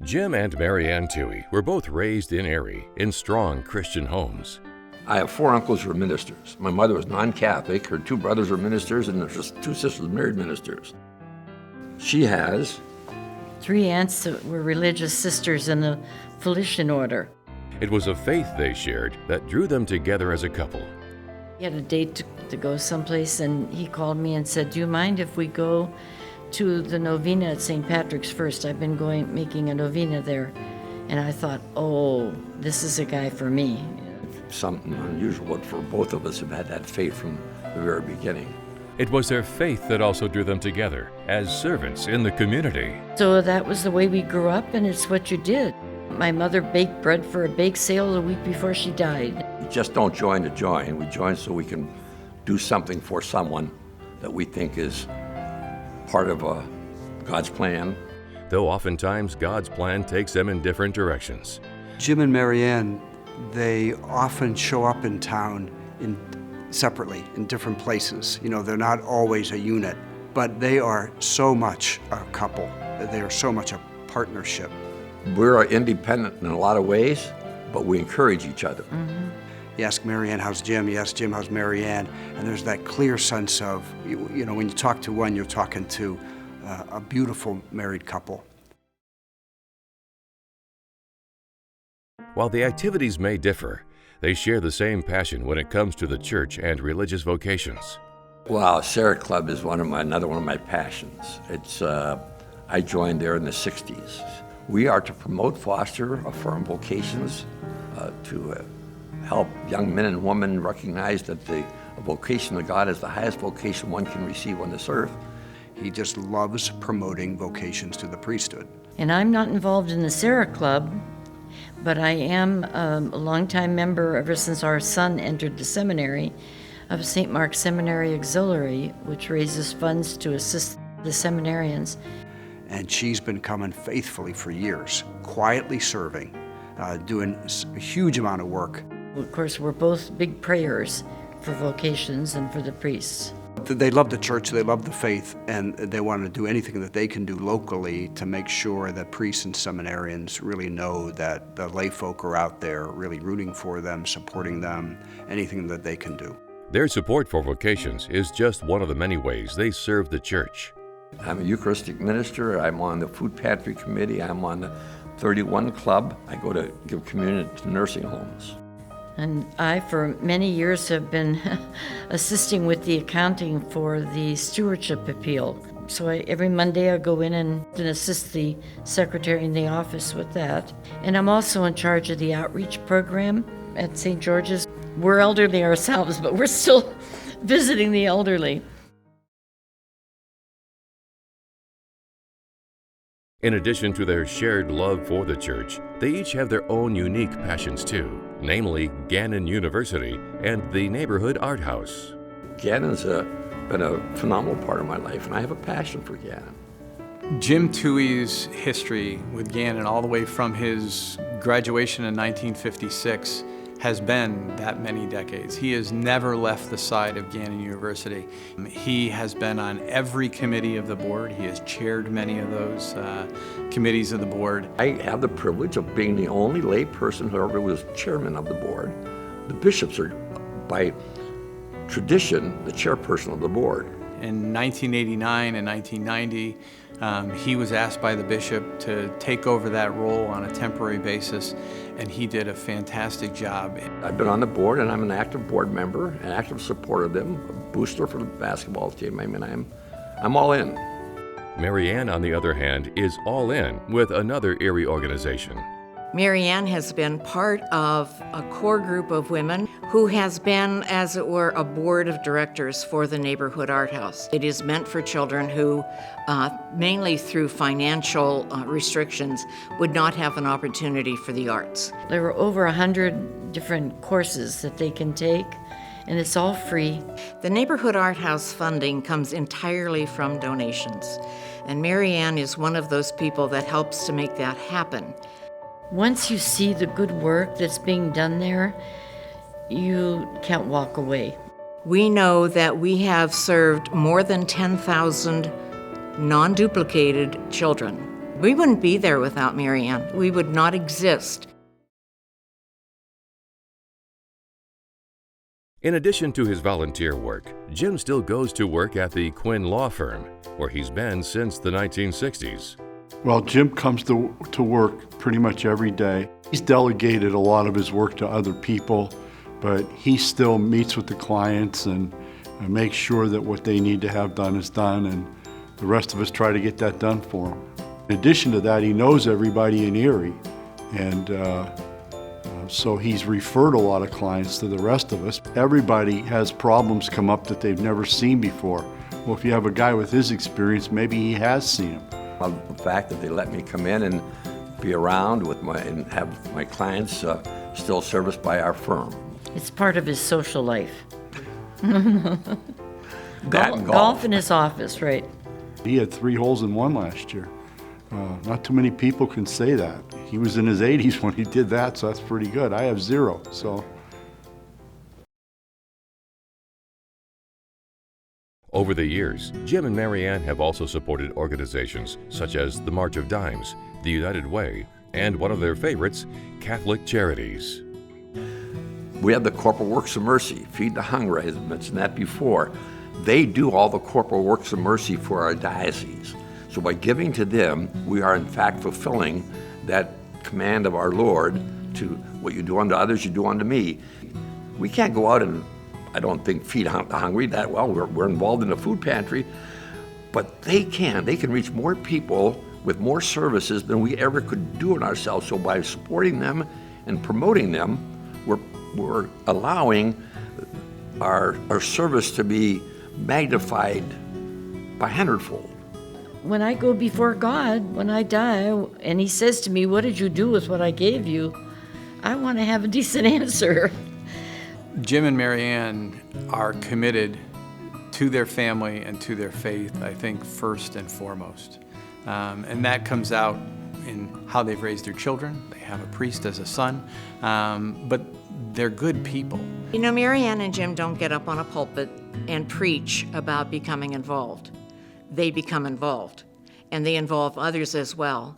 Jim and Mary Ann Toohey were both raised in Erie in strong Christian homes. I have 4 uncles who are ministers. My mother was non-Catholic, her 2 brothers were ministers, and there's 2 sisters married ministers. She has 3 aunts that were religious sisters in the Felician order. It was a faith they shared that drew them together as a couple. He had a date to go someplace, and he called me and said, "Do you mind if we go to the novena at St. Patrick's first? I've been making a novena there." And I thought, oh, this is a guy for me. something unusual, but for both of us have had that faith from the very beginning. It was their faith that also drew them together as servants in the community. So that was the way we grew up, and it's what you did. My mother baked bread for a bake sale the week before she died. We just don't join to join. We join so we can do something for someone that we think is part of God's plan. Though oftentimes God's plan takes them in different directions. Jim and Mary Ann, they often show up in town separately in different places. You know, they're not always a unit, but they are so much a couple. They are so much a partnership. We're independent in a lot of ways, but we encourage each other. Mm-hmm. You ask Mary Ann, how's Jim? You ask Jim, how's Mary Ann? And there's that clear sense of, you know, when you talk to one, you're talking to a beautiful married couple. While the activities may differ, they share the same passion when it comes to the church and religious vocations. Wow, Sarah Club is another one of my passions. I joined there in the 60s. We are to promote, foster, affirm vocations, to help young men and women recognize that the vocation of God is the highest vocation one can receive on this earth. He just loves promoting vocations to the priesthood. And I'm not involved in the Sarah Club, but I am a longtime member ever since our son entered the seminary of St. Mark's Seminary Auxiliary, which raises funds to assist the seminarians. And she's been coming faithfully for years, quietly serving, doing a huge amount of work. Of course, we're both big prayers for vocations and for the priests. They love the church, they love the faith, and they want to do anything that they can do locally to make sure that priests and seminarians really know that the lay folk are out there really rooting for them, supporting them, anything that they can do. Their support for vocations is just one of the many ways they serve the church. I'm a Eucharistic minister. I'm on the Food Pantry Committee. I'm on the 31 Club. I go to give communion to nursing homes. And I, for many years, have been assisting with the accounting for the stewardship appeal. So every Monday I go in and assist the secretary in the office with that. And I'm also in charge of the outreach program at St. George's. We're elderly ourselves, but we're still visiting the elderly. In addition to their shared love for the church, they each have their own unique passions too, namely Gannon University and the neighborhood art house. Gannon's been a phenomenal part of my life, and I have a passion for Gannon. Jim Tooheys' history with Gannon, all the way from his graduation in 1956, has been that many decades. He has never left the side of Gannon University. He has been on every committee of the board. He has chaired many of those committees of the board. I have the privilege of being the only lay person who ever was chairman of the board. The bishops are, by tradition, the chairperson of the board. In 1989 and 1990, he was asked by the bishop to take over that role on a temporary basis, and he did a fantastic job. I've been on the board, and I'm an active board member, an active supporter of them, a booster for the basketball team. I mean, I'm all in. Mary Ann, on the other hand, is all in with another Erie organization. Mary Ann has been part of a core group of women who has been, as it were, a board of directors for the Neighborhood Art House. It is meant for children who, mainly through financial restrictions, would not have an opportunity for the arts. There are over 100 different courses that they can take, and it's all free. The Neighborhood Art House funding comes entirely from donations, and Mary Ann is one of those people that helps to make that happen. Once you see the good work that's being done there, you can't walk away. We know that we have served more than 10,000 non-duplicated children We wouldn't be there without Mary Ann. We would not exist. In addition to his volunteer work, Jim still goes to work at the Quinn Law Firm, where he's been since the 1960s. Well, Jim comes to work pretty much every day. He's delegated a lot of his work to other people, but he still meets with the clients and makes sure that what they need to have done is done, and the rest of us try to get that done for him. In addition to that, he knows everybody in Erie, and so he's referred a lot of clients to the rest of us. Everybody has problems come up that they've never seen before. Well, if you have a guy with his experience, maybe he has seen them. The fact that they let me come in and be around and have my clients still serviced by our firm. It's part of his social life. Golf in his office, right? He had 3 holes in one last year. Not too many people can say that. He was in his 80s when he did that, so that's pretty good. I have 0, so. Over the years, Jim and Mary Ann have also supported organizations such as the March of Dimes, the United Way, and one of their favorites, Catholic Charities. We have the Corporal Works of Mercy, Feed the Hungry, I mentioned that before. They do all the Corporal Works of Mercy for our diocese. So by giving to them, we are in fact fulfilling that command of our Lord to what you do unto others, you do unto me. We can't go out and, I don't think, feed the hungry that well. We're involved in the food pantry, but they can reach more people with more services than we ever could do it ourselves. So by supporting them and promoting them, we're allowing our service to be magnified by 100-fold. When I go before God, when I die, and he says to me, what did you do with what I gave you? I want to have a decent answer. Jim and Mary Ann are committed to their family and to their faith, I think, first and foremost. And that comes out in how they've raised their children. They have a priest as a son, but they're good people. You know, Mary Ann and Jim don't get up on a pulpit and preach about becoming involved. They become involved, and they involve others as well.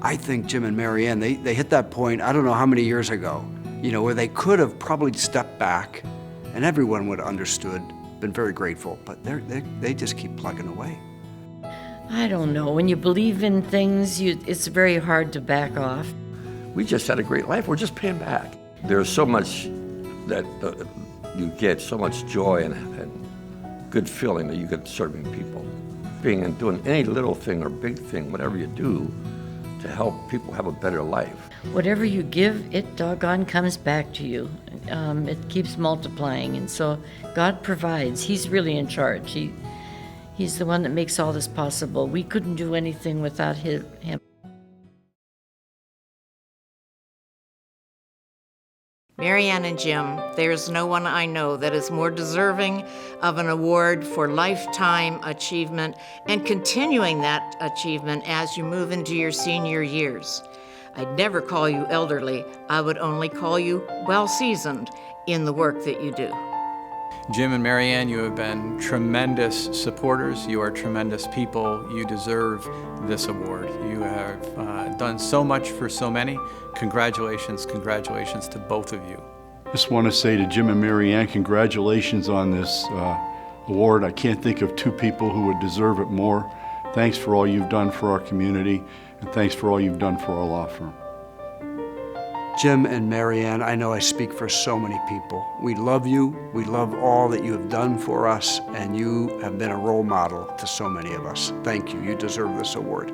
I think Jim and Mary Ann, they hit that point, I don't know how many years ago, where they could have probably stepped back and everyone would have understood, been very grateful, but they just keep plugging away. I don't know. When you believe in things, it's very hard to back off. We just had a great life. We're just paying back. There's so much that you get, so much joy and good feeling that you get serving people. Being and doing any little thing or big thing, whatever you do, to help people have a better life. Whatever you give, it doggone comes back to you. It keeps multiplying, and so God provides. He's really in charge. He's the one that makes all this possible. We couldn't do anything without him. Mary Ann and Jim, there's no one I know that is more deserving of an award for lifetime achievement and continuing that achievement as you move into your senior years. I'd never call you elderly. I would only call you well-seasoned in the work that you do. Jim and Mary Ann, you have been tremendous supporters. You are tremendous people. You deserve this award. You have done so much for so many. Congratulations to both of you. Just want to say to Jim and Mary Ann, congratulations on this award. I can't think of 2 people who would deserve it more. Thanks for all you've done for our community, and thanks for all you've done for our law firm. Jim and Mary Ann, I know I speak for so many people. We love you. We love all that you have done for us, and you have been a role model to so many of us. Thank you. You deserve this award.